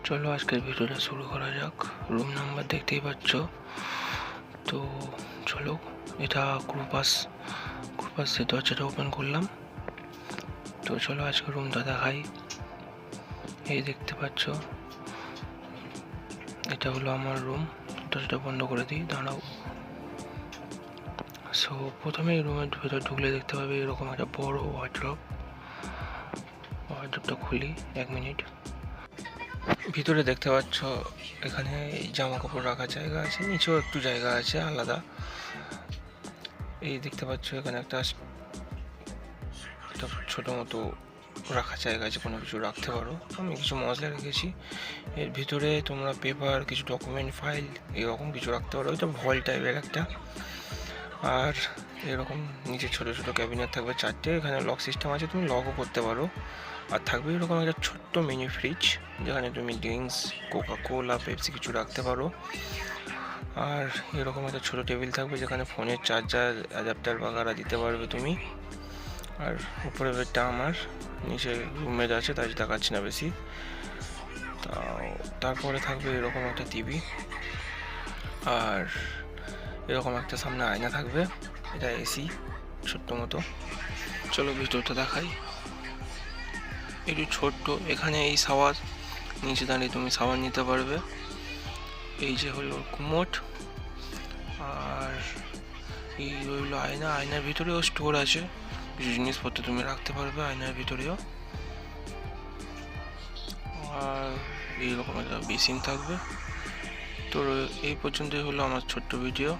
চলো আজকের ভিডিওটা শুরু করা যাক। রুম নাম্বার দেখতেই পাচ্ছ। তো চলো, এটা গ্রুপাস দিয়ে দরজাটা ওপেন করলাম। তো চলো আজকে রুমটা দেখাই। এই দেখতে পাচ্ছ, এটা হলো আমার রুম। দরজাটা বন্ধ করে দিই, দাঁড়াও। সো প্রথমে এই রুমের ভেতর ঢুকলে দেখতে পাবে এরকম একটা বড় ওয়ার্ড্রপটা খুলি, 1 মিনিট। ভিতরে দেখতে পাচ্ছ এখানে জামা কাপড় রাখার জায়গা আছে, নিচেও একটু জায়গা আছে আলাদা। এই দেখতে পাচ্ছ এখানে একটা ছোট মতো রাখার জায়গা আছে, কোনো কিছু রাখতে পারো। আমি কিছু মশলা রেখেছি এর ভিতরে। তোমরা পেপার, কিছু ডকুমেন্ট, ফাইল এরকম কিছু রাখতে পারো। এটা ভল টাইপের একটা। আর এরকম নিচে ছোট ছোট ক্যাবিনেট থাকবে 4টে। এখানে লক সিস্টেম আছে, তুমি লকও করতে পারো। আর থাকবে এরকম একটা ছোট্ট মিনি ফ্রিজ, যেখানে তুমি ড্রিঙ্কস, কোকা কোলা, পেপসি কিছু রাখতে পারো। আর এরকম একটা ছোটো টেবিল থাকবে, যেখানে ফোনের চার্জার, অ্যাডাপ্টার বাগারা দিতে পারবে তুমি। আর উপরে বেডটা আমার, নিচে রুমমেট আছে, তাই দেখাচ্ছি না বেশি। তারপরে থাকবে এরকম একটা টিভি, আর এরকম একটা সামনে আয়না থাকবে। এটা এসি ছোট্ট মতো। চলো ভিতরটা দেখাই। একটু ছোট্ট, এখানে এই শাওয়ার, নিচে দাঁড়িয়ে তুমি শাওয়ার নিতে পারবে। এই যে হলো কুমোট, আর এই হলো আয়না। আয়নার ভিতরেও স্টোর আছে, কিছু জিনিসপত্র তুমি রাখতে পারবে আয়নার ভিতরেও। আর এইরকম একটা বেসিন থাকবে। তো এই পর্যন্তই হলো আমার ছোট্ট ভিডিও।